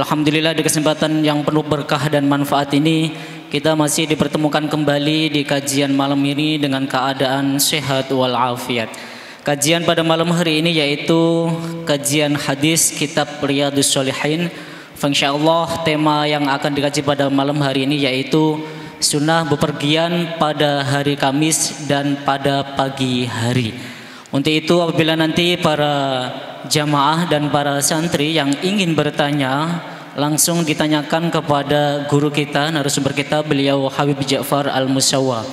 Alhamdulillah di kesempatan yang penuh berkah dan manfaat ini kita masih dipertemukan kembali di kajian malam ini dengan keadaan sehat walafiat. Kajian pada malam hari ini yaitu kajian hadis kitab Riyadhus Shalihin. Insyaallah tema yang akan dikaji pada malam hari ini yaitu sunnah bepergian pada hari Kamis dan pada pagi hari. Untuk itu apabila nanti para jamaah dan para santri yang ingin bertanya langsung ditanyakan kepada guru kita, narasumber kita, beliau Habib Ja'far Al-Musawwa.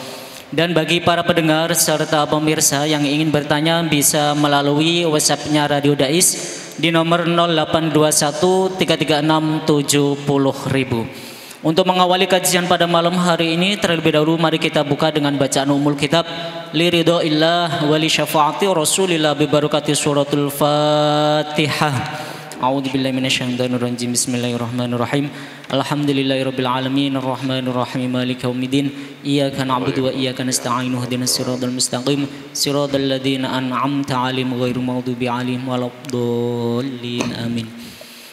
Dan bagi para pendengar serta pemirsa yang ingin bertanya bisa melalui WhatsApp-nya Radio Dais di nomor 0821 336 70.000. Untuk mengawali kajian pada malam hari ini, terlebih dahulu mari kita buka dengan bacaan umul kitab Liridhoillah wali syafaati Rasulillah bibarakati suratul Fatihah. A'udzubillahi minasyaitonirrajim. Bismillahirrahmanirrahim. Alhamdulillahirabbil alamin arrahmanir rahim maliki yaumiddin. Iyyaka na'budu wa iyyaka nasta'in ihdinas siratal mustaqim siratal ladzina an'amta 'alaihim ghairil maghdubi 'alaihim waladdallin. Amin.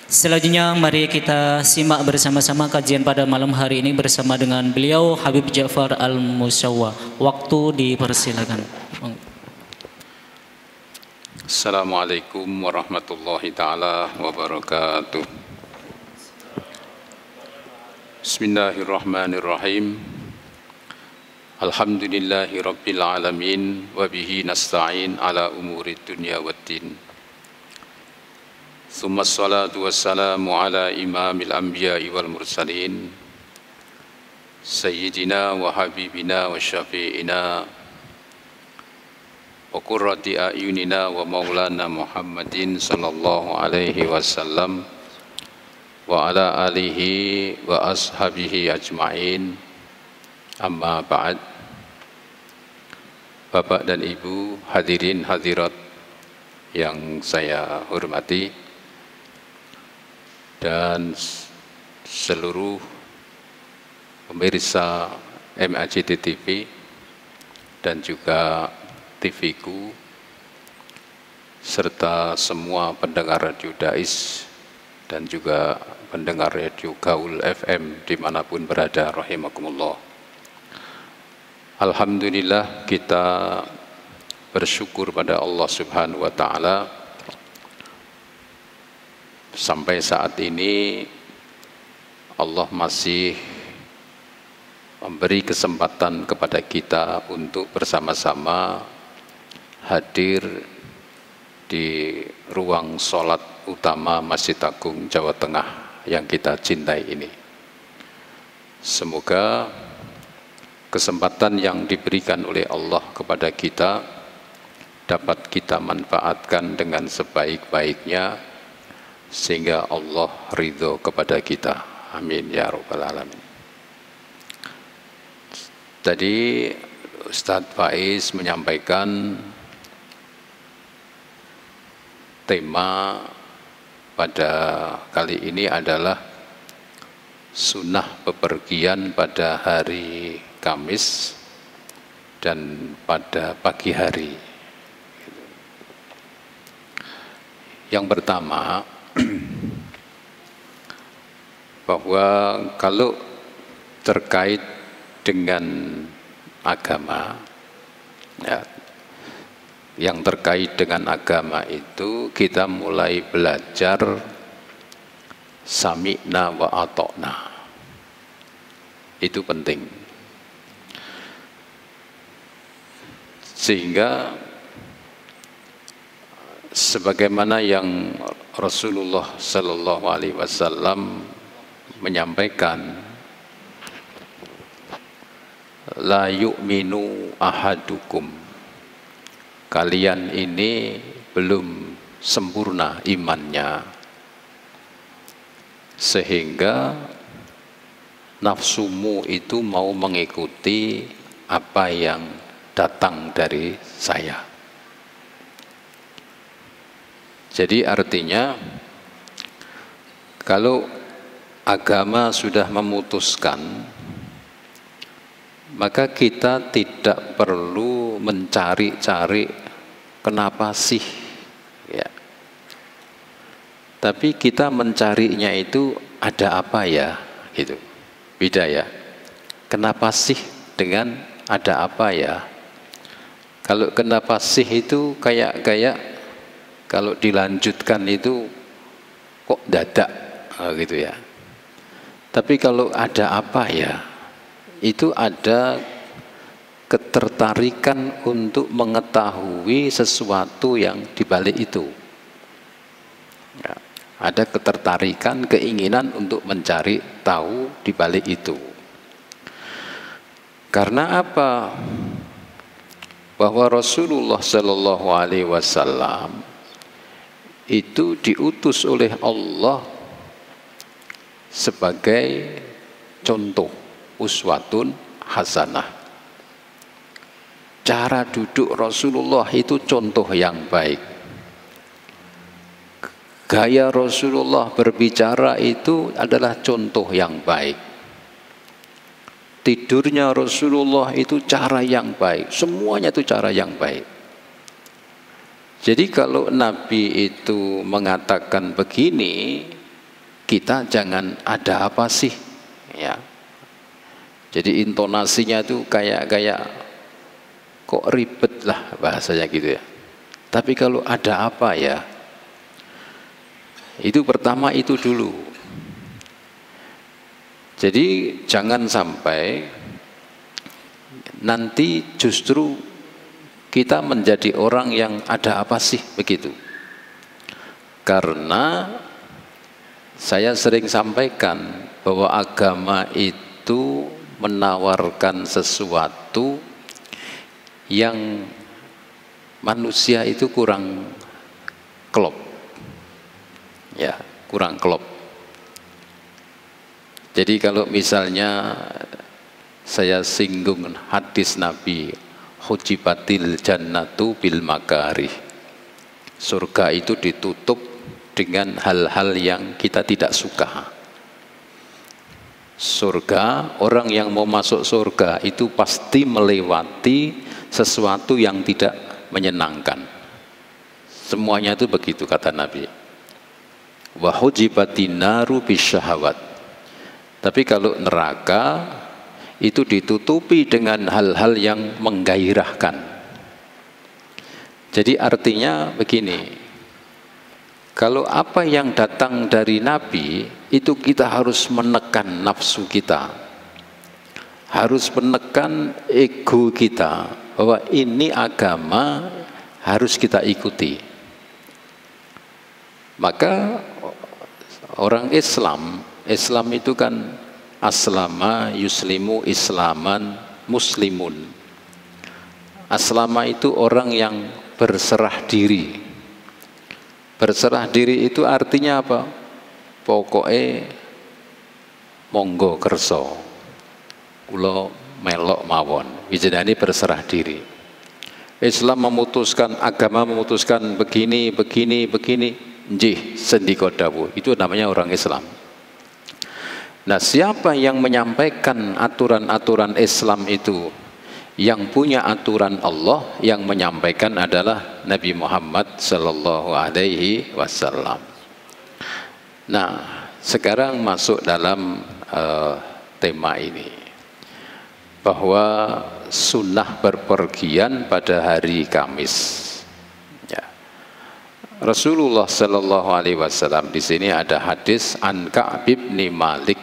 Selanjutnya mari kita simak bersama-sama kajian pada malam hari ini bersama dengan beliau Habib Ja'far Al-Musawwa. Waktu dipersilakan. Assalamualaikum warahmatullahi taala wabarakatuh. Bismillahirrahmanirrahim. Alhamdulillahi rabbil alamin wa bihi nasta'in ala umuri dunya waddin. Tsumma salatu wassalamu ala imamil anbiya'i wal mursalin Sayyidina wa habibina wa syafi'ina wa qurrati a'yunina wa maulana Muhammadin sallallahu alaihi wasallam wa ala alihi wa ashabihi ajma'in. Amma ba'd. Bapak dan Ibu hadirin hadirat yang saya hormati dan seluruh pemirsa MAJT TV dan juga TV-ku serta semua pendengar Radio Dais dan juga pendengar Radio Gaul FM dimanapun berada, rahimakumullah. Alhamdulillah kita bersyukur pada Allah Subhanahu wa ta'ala. Sampai saat ini Allah masih memberi kesempatan kepada kita untuk bersama-sama hadir di ruang sholat utama Masjid Agung Jawa Tengah yang kita cintai ini. Semoga kesempatan yang diberikan oleh Allah kepada kita dapat kita manfaatkan dengan sebaik-baiknya sehingga Allah ridho kepada kita. Amin ya rabbal alamin. Tadi Ustadz Faiz menyampaikan tema pada kali ini adalah sunnah bepergian pada hari Kamis dan pada pagi hari. Yang pertama, bahwa kalau terkait dengan agama, ya, yang terkait dengan agama itu kita mulai belajar sami'na wa ata'na. Itu penting. Sehingga sebagaimana yang Rasulullah Sallallahu Alaihi Wasallam menyampaikan, la yu'minu ahadukum, kalian ini belum sempurna imannya sehingga nafsumu itu mau mengikuti apa yang datang dari saya. Jadi artinya kalau agama sudah memutuskan, maka kita tidak perlu mencari-cari kenapa sih, ya. Tapi kita mencarinya itu ada apa ya, gitu. Beda ya. Kenapa sih dengan ada apa ya? Kalau kenapa sih itu kayak kalau dilanjutkan itu kok dadak, gitu ya. Tapi kalau ada apa ya, itu ada ketertarikan untuk mengetahui sesuatu yang dibalik itu. Ya, ada ketertarikan, keinginan untuk mencari tahu dibalik itu. Karena apa? Bahwa Rasulullah Shallallahu Alaihi Wasallam itu diutus oleh Allah sebagai contoh, uswatun hasanah. Cara duduk Rasulullah itu contoh yang baik. Gaya Rasulullah berbicara itu adalah contoh yang baik. Tidurnya Rasulullah itu cara yang baik. Semuanya itu cara yang baik. Jadi kalau Nabi itu mengatakan begini, kita jangan ada apa sih, ya. Jadi intonasinya itu kayak kok ribet lah bahasanya gitu ya. Tapi kalau ada apa ya, itu pertama itu dulu. Jadi jangan sampai nanti justru kita menjadi orang yang ada apa sih begitu. Karena saya sering sampaikan bahwa agama itu menawarkan sesuatu yang manusia itu kurang klop, ya, kurang klop. Jadi kalau misalnya saya singgung hadis Nabi, hujibatil jannatu bil makarih, surga itu ditutup dengan hal-hal yang kita tidak suka. Surga, orang yang mau masuk surga itu pasti melewati sesuatu yang tidak menyenangkan. Semuanya itu begitu kata Nabi. Wa hujibatin naru bisyahawat. Tapi kalau neraka itu ditutupi dengan hal-hal yang menggairahkan. Jadi artinya begini, kalau apa yang datang dari Nabi itu kita harus menekan nafsu kita, harus menekan ego kita, bahwa ini agama harus kita ikuti. Maka orang Islam itu kan aslama yuslimu islaman muslimun. Aslama itu orang yang berserah diri. Berserah diri itu artinya apa? Pokoknya monggo kerso, kula melok mawon. Wijadani berserah diri. Islam memutuskan, agama memutuskan begini, njih sendika dawuh. Itu namanya orang Islam. Nah, siapa yang menyampaikan aturan-aturan Islam itu? Yang punya aturan Allah, yang menyampaikan adalah Nabi Muhammad Sallallahu Alaihi Wasallam. Nah, sekarang masuk dalam tema ini, bahwa sunnah berpergian pada hari Kamis. Ya. Rasulullah Sallallahu Alaihi Wasallam, di sini ada hadis an Ka'b bin Malik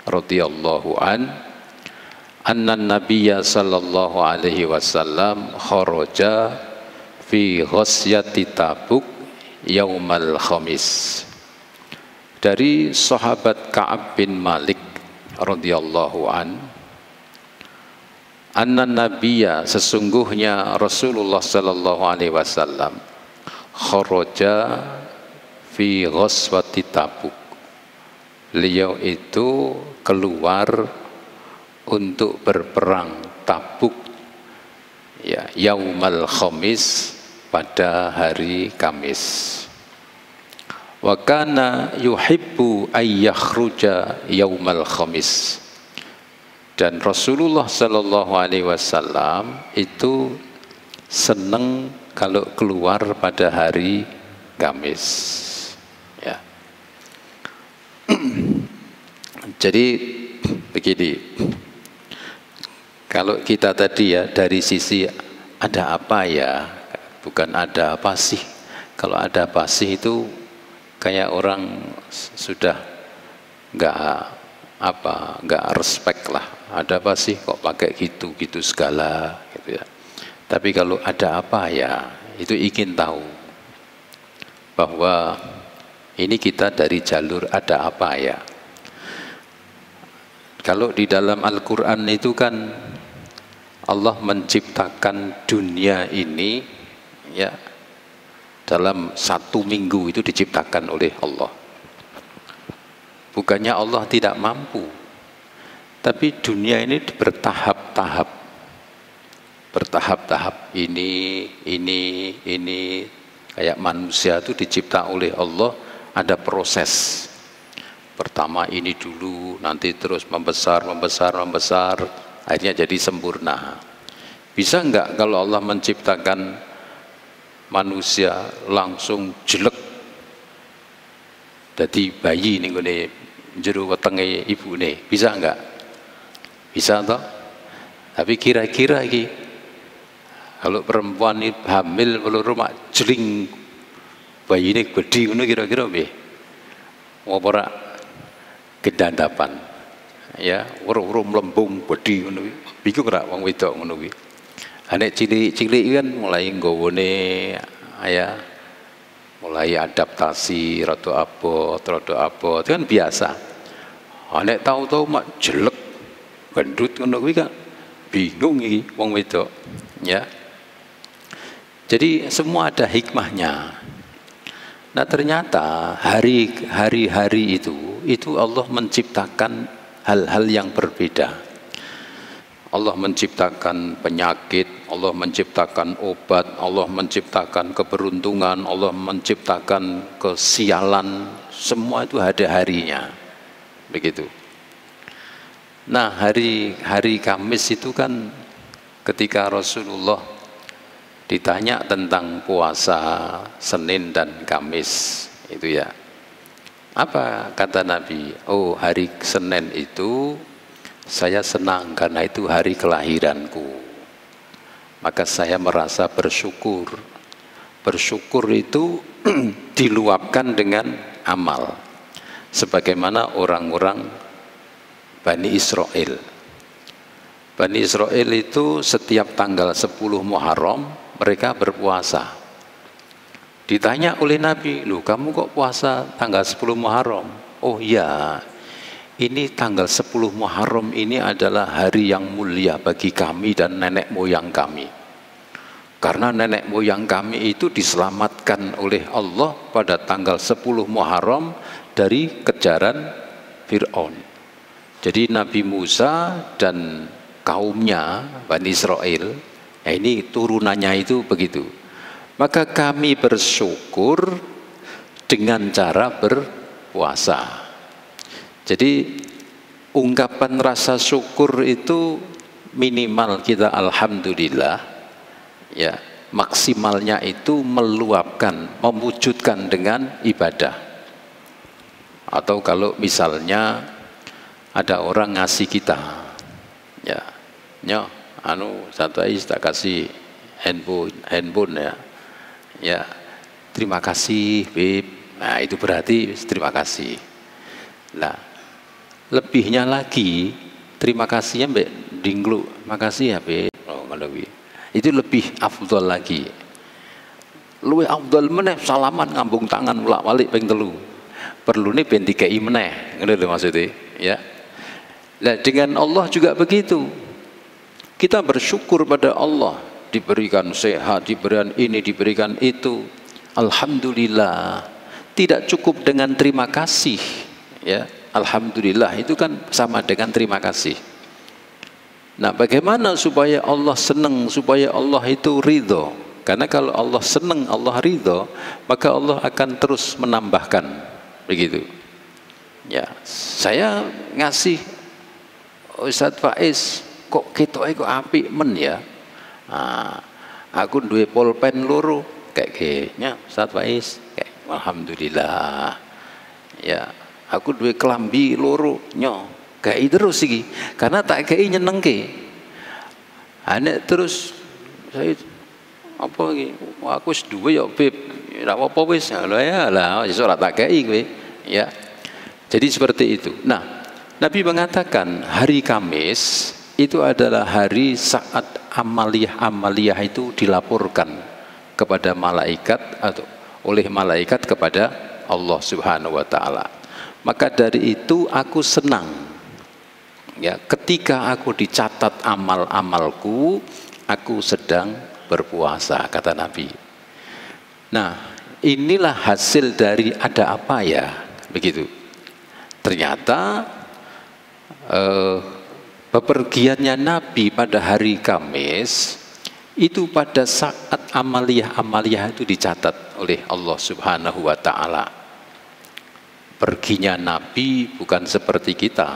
radhiyallahu anna Nabiyya Sallallahu Alaihi Wasallam kharaja fi ghasyati Tabuk yaumal Khamis. Dari sahabat Ka'ab bin Malik radhiyallahu anna Nabiyya, sesungguhnya Rasulullah Sallallahu Alaihi Wasallam kharaja fi ghazwati Tabuk, beliau itu keluar untuk berperang Tabuk, ya, yaumal Khamis, pada hari Kamis. Wa kana yuhibbu ayyakhruja yaumal Khamis, dan Rasulullah Sallallahu Alaihi Wasallam itu senang kalau keluar pada hari Kamis, ya. Jadi begini, kalau kita tadi ya dari sisi ada apa ya, bukan ada apa sih. Kalau ada apa sih itu kayak orang sudah nggak respect lah. Ada apa sih kok pakai gitu segala gitu ya. Tapi kalau ada apa ya, itu ingin tahu bahwa ini kita dari jalur ada apa ya. Kalau di dalam Al-Quran itu kan Allah menciptakan dunia ini ya dalam 1 minggu itu diciptakan oleh Allah. Bukannya Allah tidak mampu, tapi dunia ini bertahap-tahap. Bertahap-tahap ini kayak manusia itu dicipta oleh Allah, ada proses. Pertama ini dulu, nanti terus membesar, akhirnya jadi sempurna. Bisa enggak kalau Allah menciptakan manusia langsung jelek, jadi bayi nih gini jero wetenge ibune, bisa enggak? Bisa toh? Tapi kira-kira iki kalau perempuan ini hamil peluru mak jeling bayi ini gede ngono kira-kira piye? Ora kedandapan ya, ora mlembung gede ngono kuwi. Bingung ora wong wedok ngono kuwi. Nek cilik-cilik kan mulai nggowone ya, mulai adaptasi rada abot itu kan biasa. Nek tahu-tahu mak jelek gendut ngono kuwi kan bingung iki wong wedok ya. Jadi semua ada hikmahnya. Nah ternyata hari-hari itu Allah menciptakan hal-hal yang berbeda. Allah menciptakan penyakit, Allah menciptakan obat, Allah menciptakan keberuntungan, Allah menciptakan kesialan, semua itu ada harinya. Begitu. Nah hari Kamis itu kan ketika Rasulullah ditanya tentang puasa Senin dan Kamis itu ya, apa kata Nabi? Oh, hari Senin itu saya senang karena itu hari kelahiranku, maka saya merasa bersyukur. Bersyukur itu diluapkan dengan amal, sebagaimana orang-orang Bani Israel. Bani Israel itu setiap tanggal 10 Muharram mereka berpuasa. Ditanya oleh Nabi, "Loh, kamu kok puasa tanggal 10 Muharram?" "Oh iya, ini tanggal 10 Muharram ini adalah hari yang mulia bagi kami dan nenek moyang kami. Karena nenek moyang kami itu diselamatkan oleh Allah pada tanggal 10 Muharram dari kejaran Fir'aun." Jadi Nabi Musa dan kaumnya Bani Israel, ya ini turunannya itu begitu. Maka kami bersyukur dengan cara berpuasa. Jadi ungkapan rasa syukur itu minimal kita alhamdulillah ya, maksimalnya itu meluapkan, mewujudkan dengan ibadah. Atau kalau misalnya ada orang ngasih kita ya, satu tak kasih handphone ya. Ya, terima kasih, Beb. Nah, itu berarti terima kasih. Nah, lebihnya lagi terima kasihnya Mbak Dinglu. Makasih ya, Beb. Oh, itu lebih afdol lagi. Luwih afdol meneh salaman ngambung tangan ulak-walik ping 3. Perlune ben dikei meneh. Ngono lho maksudnya, ya. Nah, dengan Allah juga begitu. Kita bersyukur pada Allah, diberikan sehat, diberikan ini, diberikan itu. Alhamdulillah. Tidak cukup dengan terima kasih, ya. Alhamdulillah itu kan sama dengan terima kasih. Nah, bagaimana supaya Allah senang, supaya Allah itu ridho? Karena kalau Allah senang, Allah ridho, maka Allah akan terus menambahkan, begitu. Ya, saya ngasih Ustadz Faiz, kok ketoke kok apik men ya. Nah, aku duwe pulpen loro kayak gini, Ustadz Faiz, kayak alhamdulillah. Ya, Aku duwe kelambi loro, nyo. Kei terus iki. Karena tak kei nyenengke. Nek terus saya apa iki? Aku wis duwe ya, Beb. Ora apa-apa wis. Lha ya lah, iso ora tak kei kowe. Ya. Jadi seperti itu. Nah, Nabi mengatakan hari Kamis itu adalah hari saat amaliyah itu dilaporkan kepada malaikat atau oleh malaikat kepada Allah Subhanahu wa taala. Maka dari itu aku senang ya ketika aku dicatat amal-amalku, aku sedang berpuasa, kata Nabi. Nah, inilah hasil dari ada apa ya, begitu. Ternyata bepergiannya Nabi pada hari Kamis itu pada saat amaliyah itu dicatat oleh Allah Subhanahu wa taala. Perginya Nabi bukan seperti kita.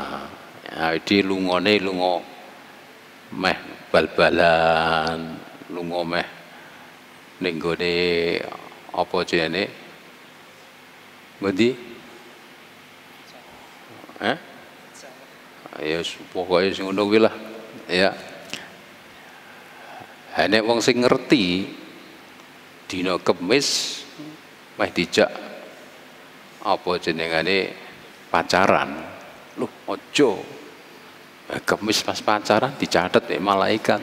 Ya, di lungo meh bal-balan, lungo meh ning gone apa jenenge? Ngendi? Ya pokoknya sing ngono kuwi lah ya. Nek wong sing ngerti dina Kemis meh dijak apa jenengane pacaran. Loh ojo. Kemis pas pacaran dicatat nek malaikat.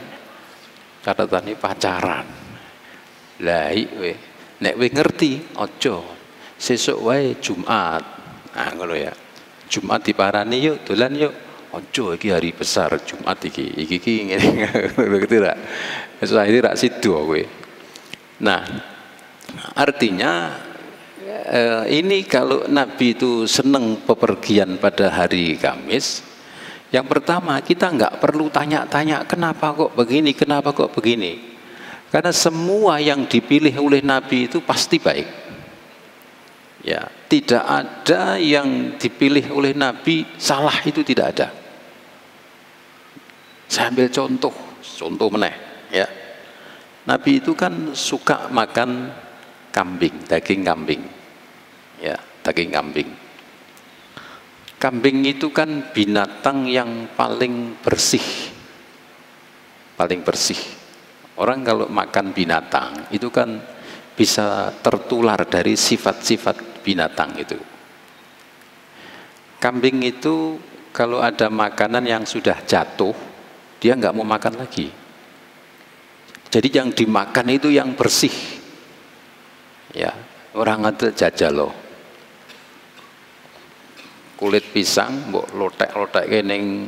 Catatane pacaran. Lah iki nek kowe ngerti ojo. Sesuk wae Jumat. Nah ngono ya. Jumat diparani yuk dolan yuk. Ojo iki hari besar Jumat iki ngene ngerti ra? Wis akhire rak sido kowe. Nah, artinya ini kalau Nabi itu seneng bepergian pada hari Kamis, yang pertama kita nggak perlu tanya-tanya kenapa kok begini, kenapa kok begini. Karena semua yang dipilih oleh Nabi itu pasti baik. Ya, tidak ada yang dipilih oleh Nabi salah, itu tidak ada. Saya ambil contoh meneh ya. Nabi itu kan suka makan kambing, daging kambing. Ya, daging kambing. Kambing itu kan binatang yang paling bersih. Paling bersih. Orang kalau makan binatang itu kan bisa tertular dari sifat-sifat binatang itu. Kambing itu kalau ada makanan yang sudah jatuh, dia nggak mau makan lagi. Jadi yang dimakan itu yang bersih. Ya, orang ada jajal loh. Kulit pisang mbok lotek-lotek ning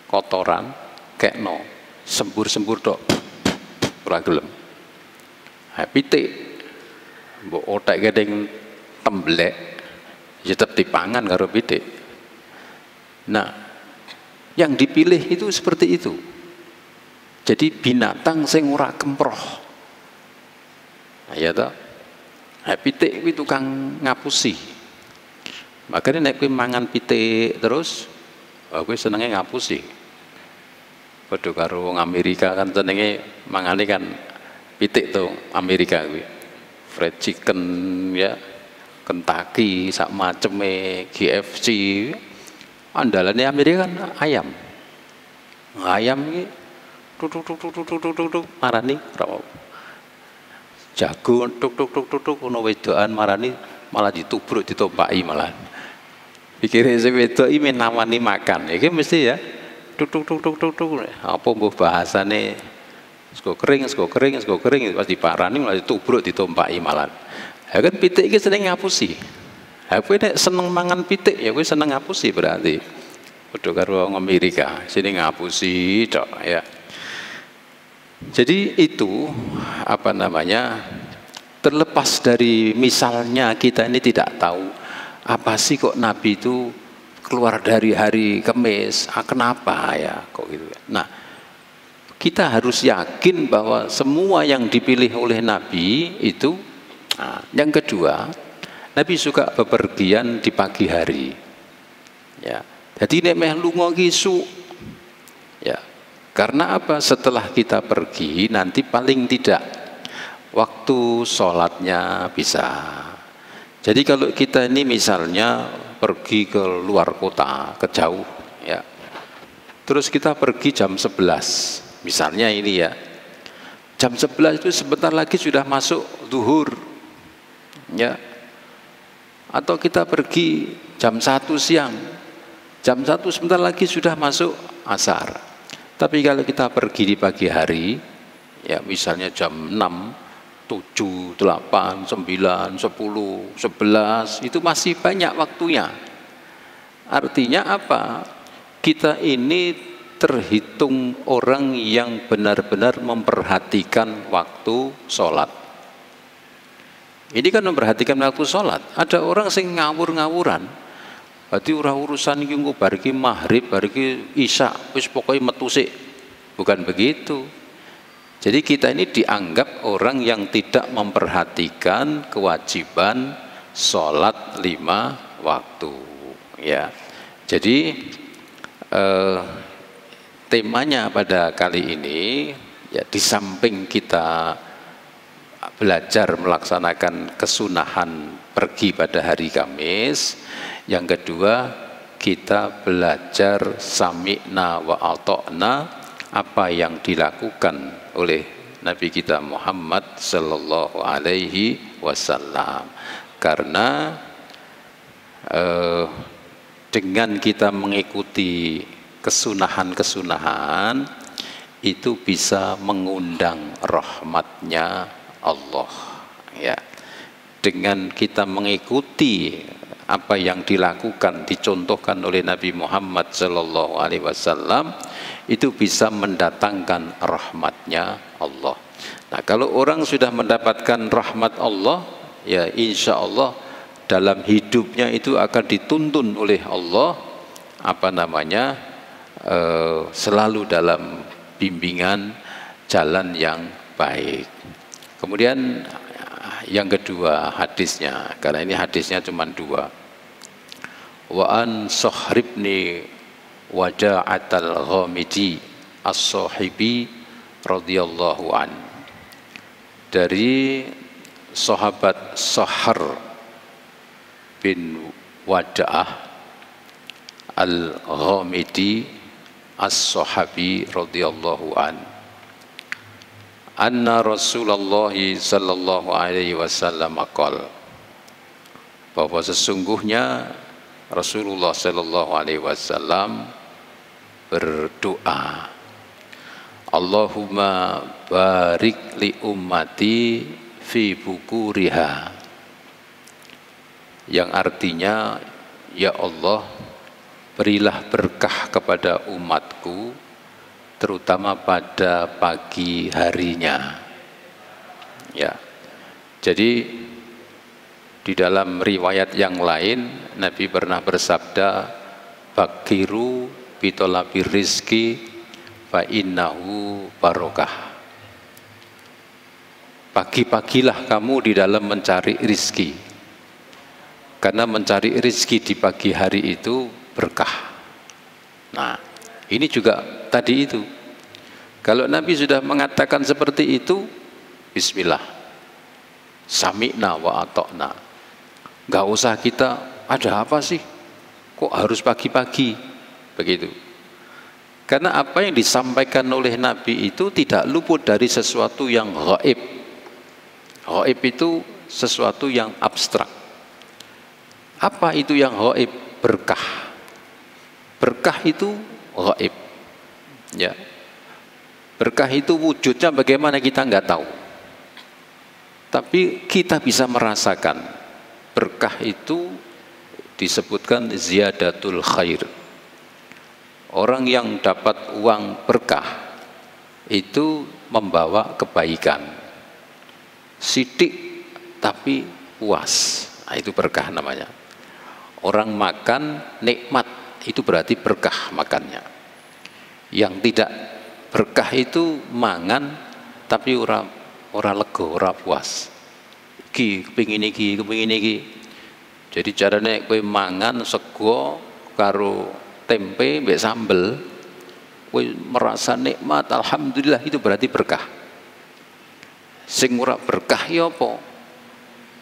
kotoran, kekno, sembur-sembur tok. Ora gelem. Ha pitik mbok otek ning temblek, ya tetep dipangan karo pitik. Nah, yang dipilih itu seperti itu. Jadi binatang sing ora kemproh. Nah, ya toh. Ha pitik kuwi tukang ngapusi. Makanya nek kowe mangan pitik terus, kowe senenge ngapusi. Padha karo wong Amerika kan senenge mangane kan pitik to Amerika kuwi. Fried chicken ya, Kentucky sak maceme, KFC. Andalane Amerika kan ayam. Ayam iki tuk marani jago tuk ono wedokan marani malah ditubruk ditompaki malah. Pikire sing wedok iki menawani makan. Iki mesti ya tuk apa mbuh bahasane sego kering pas diparani malah ditubruk ditompaki malah. Ya kan pitik iki seneng ngapusi. Ha kowe nek seneng mangan pitik ya kowe seneng ngapusi berarti. Padha karo wong Amerika, sini ngapusi tok ya. Jadi itu apa namanya? Terlepas dari misalnya kita ini tidak tahu apa sih kok Nabi itu keluar dari hari Kamis, kenapa ya kok gitu. Nah, kita harus yakin bahwa semua yang dipilih oleh Nabi itu. Nah, yang kedua, Nabi suka bepergian di pagi hari. Ya, jadi nek meh lunga ki ya. Karena apa? Setelah kita pergi nanti paling tidak waktu sholatnya bisa. Jadi kalau kita ini misalnya pergi ke luar kota, ke jauh ya. Terus kita pergi jam 11 misalnya ini ya. Jam 11 itu sebentar lagi sudah masuk zuhur ya. Atau kita pergi jam 1 siang, jam 1 sebentar lagi sudah masuk asar. Tapi kalau kita pergi di pagi hari ya, misalnya jam 6, 7, 8, 9, 10, 11, itu masih banyak waktunya. Artinya apa? Kita ini terhitung orang yang benar-benar memperhatikan waktu sholat. Ini kan memperhatikan waktu sholat. Ada orang sing ngawur-ngawuran. Berarti urusan iki engko bar iki maghrib, bar iki isya, wis pokoke metu sik. Bukan begitu. Jadi kita ini dianggap orang yang tidak memperhatikan kewajiban sholat 5 waktu ya. Jadi temanya pada kali ini ya, di samping kita belajar melaksanakan kesunahan pergi pada hari Kamis, yang kedua kita belajar sami'na wa ata'na, apa yang dilakukan oleh Nabi kita Muhammad sallallahu alaihi wasallam. Karena dengan kita mengikuti kesunahan-kesunahan itu bisa mengundang rahmatnya Allah ya. Dengan kita mengikuti apa yang dilakukan, dicontohkan oleh Nabi Muhammad sallallahu alaihi wasallam, itu bisa mendatangkan rahmatnya Allah. Nah, kalau orang sudah mendapatkan rahmat Allah, ya insya Allah dalam hidupnya itu akan dituntun oleh Allah selalu dalam bimbingan jalan yang baik. Kemudian yang kedua hadisnya, karena ini hadisnya cuma 2. Wa an Sahribni Wada'atal Ghamidi As-Sahibi radhiyallahu an, dari sahabat Sahr bin Wada'ah Al-Ghamidi As-Sahabi radhiyallahu an, anna Rasulullah sallallahu alaihi wasallam qala, bahwa sesungguhnya Rasulullah sallallahu alaihi wasallam berdoa, Allahumma barik li ummati fi bukuriha, yang artinya ya Allah, berilah berkah kepada umatku terutama pada pagi harinya ya. Jadi di dalam riwayat yang lain Nabi pernah bersabda, bakiru bitolabir rizki fa innahu barokah, pagi-pagilah kamu di dalam mencari rizki, karena mencari rizki di pagi hari itu berkah. Nah, ini juga tadi itu, kalau Nabi sudah mengatakan seperti itu, bismillah, sami'na wa ata'na. Gak usah kita, ada apa sih kok harus pagi-pagi begitu. Karena apa yang disampaikan oleh Nabi itu tidak luput dari sesuatu yang gaib. Gaib itu sesuatu yang abstrak. Apa itu yang gaib? Berkah. Berkah itu gaib ya. Berkah itu wujudnya bagaimana kita nggak tahu, tapi kita bisa merasakan. Berkah itu disebutkan ziyadatul khair. Orang yang dapat uang berkah itu membawa kebaikan, sidik tapi puas. Nah, itu berkah namanya. Orang makan nikmat, itu berarti berkah makannya. Yang tidak berkah itu mangan tapi ora lega, ora puas. Kepingin iki. Jadi caranya kowe mangan sego karo tempe mbek sambel, kowe merasa nikmat, alhamdulillah, itu berarti berkah. Sing ora berkah ya apa?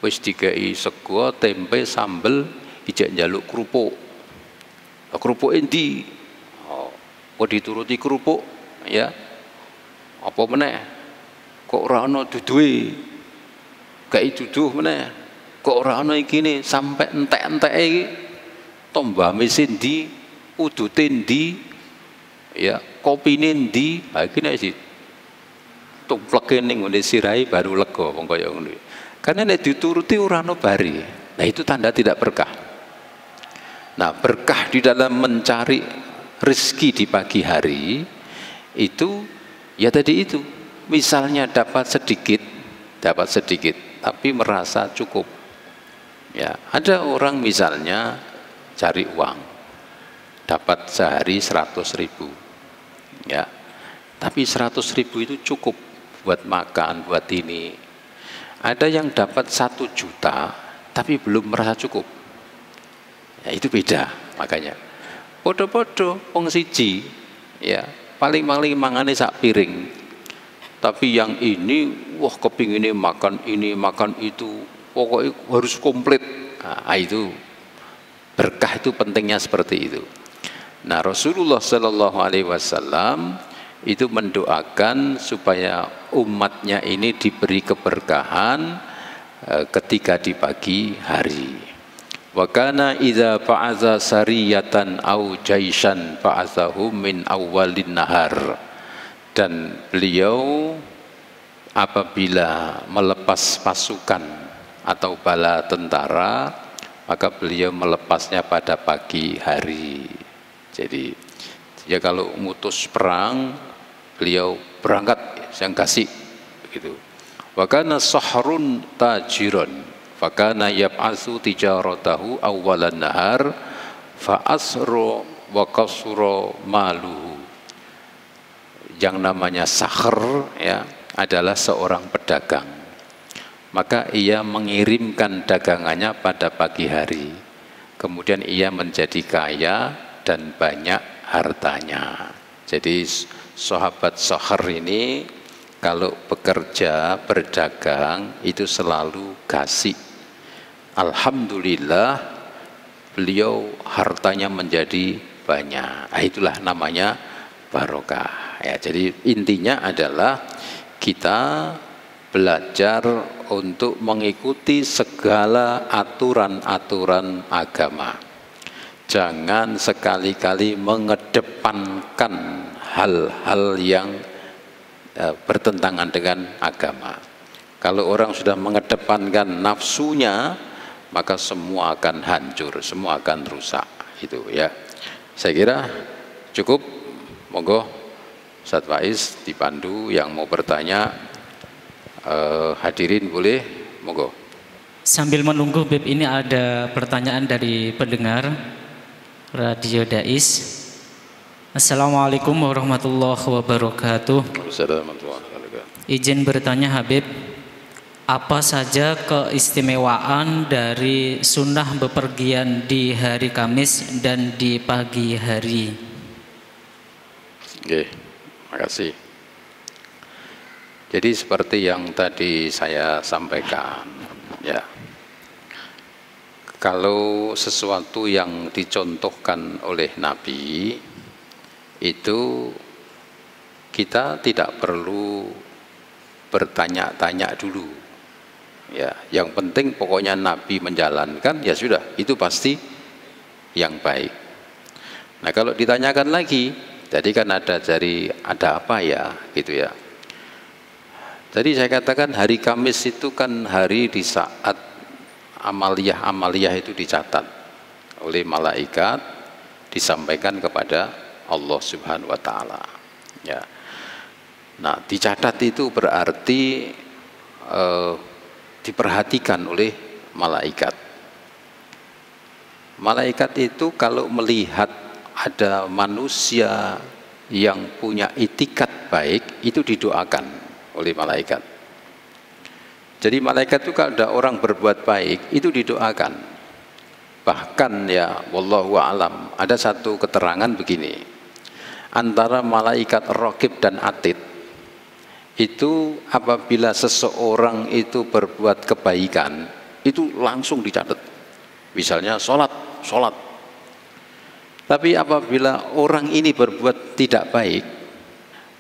Wis dikai sego, tempe, sambel, ijek njaluk kerupuk. Kerupuk endi? Oh, dituruti kerupuk ya. Apa meneh? Kok ora ana duduhe? Gai duduh meneh. Kok ora ana iki ne sampai entek-enteke iki. Tombame sindi, udute ndi? Ya, kopine ndi? Ha iki nek tumpleke ning ngene sirahe baru lega wong kaya ngono. Karena nek dituruti ora ana bari. Nah, itu tanda tidak berkah. Nah, berkah di dalam mencari rezeki di pagi hari itu ya tadi itu. Misalnya dapat sedikit tapi merasa cukup. Ya, ada orang misalnya cari uang dapat sehari 100.000. Ya. Tapi 100.000 itu cukup buat makan, buat ini. Ada yang dapat 1 juta tapi belum merasa cukup. Ya, itu beda makanya. Podo-podo wong siji ya, paling mangane sak piring. Tapi yang ini wah kepingine makan ini, makan itu, pokoknya harus komplit. Nah, itu berkah itu pentingnya seperti itu. Nah, Rasulullah Shallallahu Alaihi Wasallam itu mendoakan supaya umatnya ini diberi keberkahan ketika di pagi hari. Wa kana idza fa'aza sariyatan au jaisan fa'azahum min awwalin nahar. Dan beliau apabila melepas pasukan atau bala tentara, maka beliau melepasnya pada pagi hari. Jadi ya kalau ngutus perang, beliau berangkat yang kasih gitu. Wa kana sahrun tajiron fa kana yab'asu tijaratahu awwalan nahar fa asra wa kasura maluhu. Yang namanya sahr ya adalah seorang pedagang. Maka ia mengirimkan dagangannya pada pagi hari. Kemudian ia menjadi kaya dan banyak hartanya. Jadi sahabat Sahr ini kalau bekerja, berdagang itu selalu kasih. Alhamdulillah beliau hartanya menjadi banyak. Nah, itulah namanya barokah. Ya, jadi intinya adalah kita belajar untuk mengikuti segala aturan-aturan agama. Jangan sekali-kali mengedepankan hal-hal yang bertentangan dengan agama. Kalau orang sudah mengedepankan nafsunya, maka semua akan hancur, semua akan rusak. Itu ya. Saya kira cukup. Monggo Ustaz Faiz dipandu yang mau bertanya. Hadirin boleh, monggo. Sambil menunggu Bib, ini ada pertanyaan dari pendengar Radio Dais. Assalamualaikum warahmatullahi wabarakatuh. Izin bertanya Habib, apa saja keistimewaan dari sunnah bepergian di hari Kamis dan di pagi hari? Oke, makasih. Jadi seperti yang tadi saya sampaikan, ya. Kalau sesuatu yang dicontohkan oleh Nabi itu kita tidak perlu bertanya-tanya dulu. Ya, yang penting pokoknya Nabi menjalankan, ya sudah, itu pasti yang baik. Nah, kalau ditanyakan lagi, jadi kan ada apa ya, gitu ya. Jadi saya katakan hari Kamis itu kan hari di saat amaliyah itu dicatat oleh malaikat, disampaikan kepada Allah Subhanahu wa taala. Ya. Nah, dicatat itu berarti diperhatikan oleh malaikat. Malaikat itu kalau melihat ada manusia yang punya itikat baik, itu didoakan oleh malaikat. Jadi malaikat itu kalau ada orang berbuat baik, itu didoakan. Bahkan ya, wallahu a'lam, ada satu keterangan begini. Antara malaikat raqib dan atid, itu apabila seseorang itu berbuat kebaikan, itu langsung dicatat. Misalnya sholat. Tapi apabila orang ini berbuat tidak baik,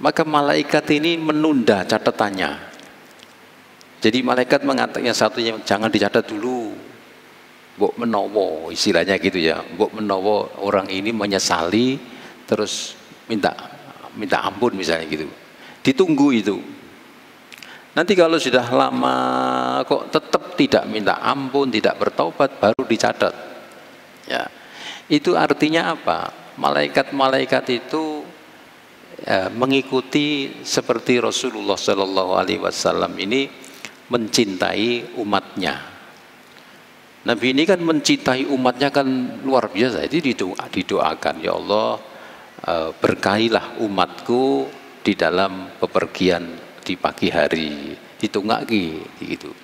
maka malaikat ini menunda catatannya. Jadi malaikat mengatakan yang satunya jangan dicatat dulu, mbok menowo, istilahnya gitu ya. Mbok menowo orang ini menyesali terus minta ampun misalnya gitu. Ditunggu itu. Nanti kalau sudah lama kok tetap tidak minta ampun, tidak bertobat, baru dicatat. Ya. Itu artinya apa? Malaikat-malaikat itu mengikuti seperti Rasulullah Shallallahu Alaihi Wasallam ini mencintai umatnya. Nabi ini kan mencintai umatnya kan luar biasa. Jadi didoakan, ya Allah, berkahilah umatku di dalam bepergian di pagi hari. Ditungaki gitu.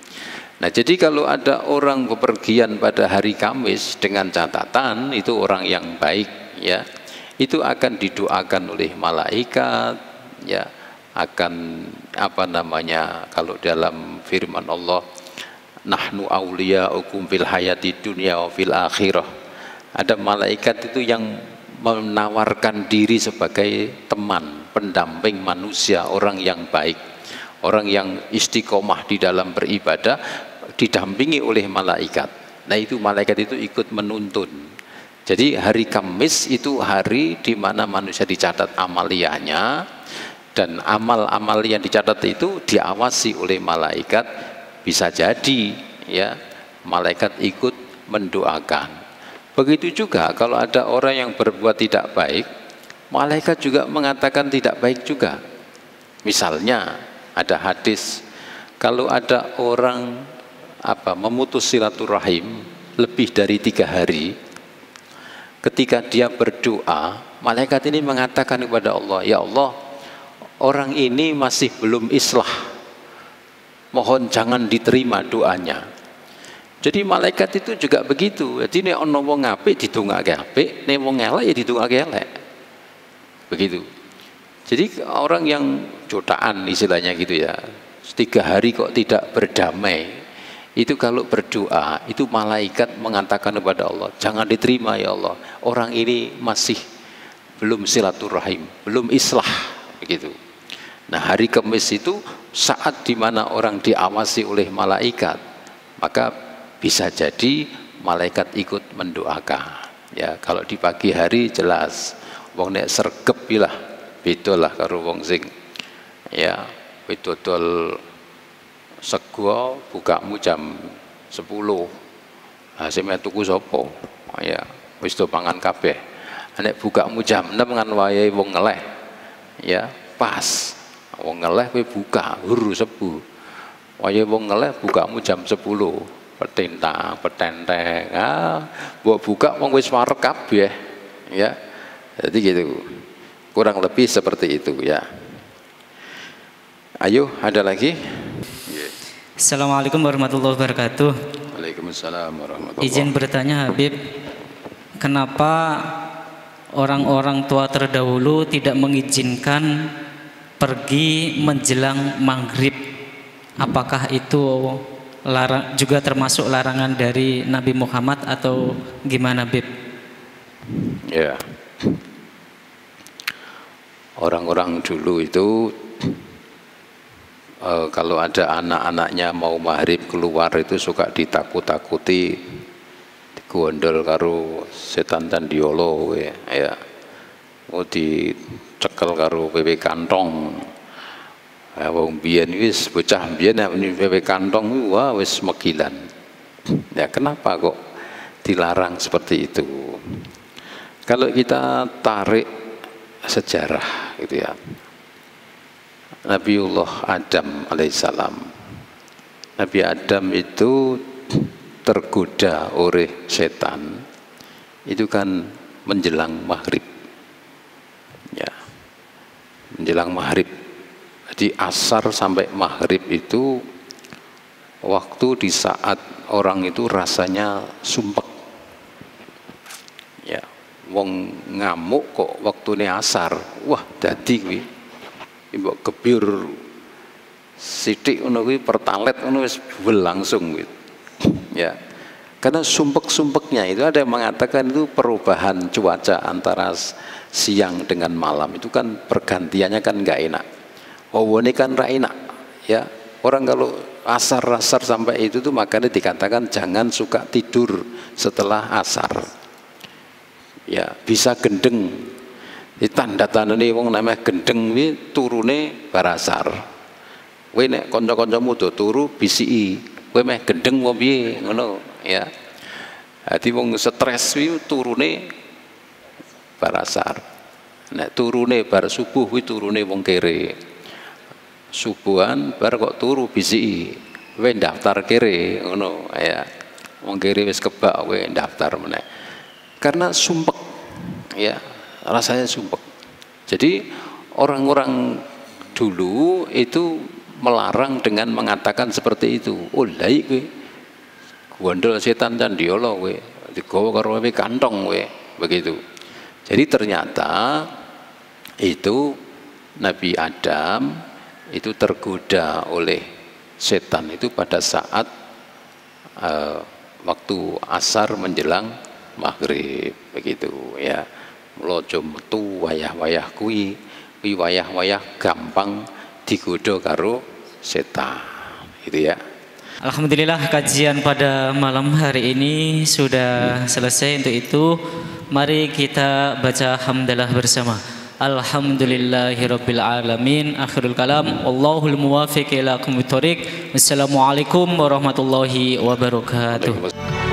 Nah, jadi kalau ada orang bepergian pada hari Kamis dengan catatan itu orang yang baik, ya, itu akan didoakan oleh malaikat, ya, akan kalau dalam firman Allah, nahnu auliyaukum fil hayati dunya wa fil akhirah. Ada malaikat itu yang menawarkan diri sebagai teman, pendamping manusia, orang yang baik. Orang yang istiqomah di dalam beribadah didampingi oleh malaikat. Nah, itu malaikat itu ikut menuntun. Jadi hari Kamis itu hari di mana manusia dicatat amaliyahnya, dan amal-amal yang dicatat itu diawasi oleh malaikat. Bisa jadi ya malaikat ikut mendoakan. Begitu juga kalau ada orang yang berbuat tidak baik, malaikat juga mengatakan tidak baik juga. Misalnya ada hadis, kalau ada orang memutus silaturahim lebih dari 3 hari, ketika dia berdoa, malaikat ini mengatakan kepada Allah, ya Allah, orang ini masih belum islah, mohon jangan diterima doanya. Jadi malaikat itu juga begitu. Jadi nek ana wong apik didongake apik, nek wong elek ya didongake elek. Begitu. Jadi orang yang jotaan istilahnya gitu ya, 3 hari kok tidak berdamai, itu kalau berdoa itu malaikat mengatakan kepada Allah, jangan diterima ya Allah, orang ini masih belum silaturahim, belum islah, begitu. Nah, hari Kamis itu saat dimana orang diawasi oleh malaikat, maka bisa jadi malaikat ikut mendoakan. Ya, kalau di pagi hari jelas wong nek sregep lah beda lah karo wong sing ya dodol sego bukamu jam 10. Ah sing tuku sapa? Ya wis do pangan kabeh. Nek bukamu jam 6 kan wayahe wong ngeleh. Ya, pas. Wong ngeleh kowe buka huru sebu. Wayahe wong ngeleh bukamu jam 10. Petentang, petenteng. Ah, mbok buka wong wis wareg kabeh. Ya. Jadi gitu. Kurang lebih seperti itu ya. Ayo, ada lagi? Assalamualaikum warahmatullahi wabarakatuh. Waalaikumsalam warahmatullahi wabarakatuh. Izin bertanya Habib, kenapa orang-orang tua terdahulu tidak mengizinkan pergi menjelang maghrib? Apakah itu juga termasuk larangan dari Nabi Muhammad atau gimana Habib? Ya. Orang-orang dulu itu kalau ada anak-anaknya mau maghrib keluar itu suka ditakut-takuti, digondol karo setan tandiolo ya. Mau dicekel karo wewe kantong. Wong biyen wis bocah biyen wewe kantong wah wis megilan. Ya kenapa kok dilarang seperti itu? Kalau kita tarik sejarah gitu ya, Nabiullah Adam alaihissalam, Nabi Adam itu tergoda oleh setan itu kan menjelang maghrib ya, menjelang maghrib. Jadi asar sampai maghrib itu waktu di saat orang itu rasanya sumpek ya. Wong ngamuk kok waktune asar, wah dadi kuwi mbok gebyur sithik ngono kuwi pertalet ngono wis langsung kuwi ya. Karena sumpek-sumpeknya itu ada yang mengatakan itu perubahan cuaca antara siang dengan malam itu kan pergantiannya kan nggak enak. Oh ini kan nggak enak ya. Orang kalau asar sampai itu tuh makanya dikatakan jangan suka tidur setelah asar. Ya bisa gendeng. Di tanda-tanda nih wong namanya gendeng ini turune barasar. Kowe nek kanca-kancamu do turu bisiki, kowe meh gendeng wong piye ngono ya. Dadi wong stres kuwi turune barasar. Nek turune bar subuh kuwi turune wong kere. Subuhan bar kok turu bisiki, kowe daftar kere ngono ya. Wong kere wis kebak kowe daftar meneh. Karena sumpek ya, rasanya sumpek. Jadi orang-orang dulu itu melarang dengan mengatakan seperti itu. Oh lha iki gondol setan candiola kowe digawa karo kowe kantong kowe begitu. Jadi ternyata itu Nabi Adam itu tergoda oleh setan itu pada saat waktu asar menjelang maghrib begitu ya. Mlojo metu wayah-wayah kuwi wayah-wayah gampang digoda karo setan gitu ya. Alhamdulillah kajian pada malam hari ini sudah selesai. Untuk itu mari kita baca hamdalah bersama. Alhamdulillahirabbil alamin. Akhirul kalam wallahul muwaffiq ila aqwamit thoriq. Wassalamualaikum warahmatullahi wabarakatuh.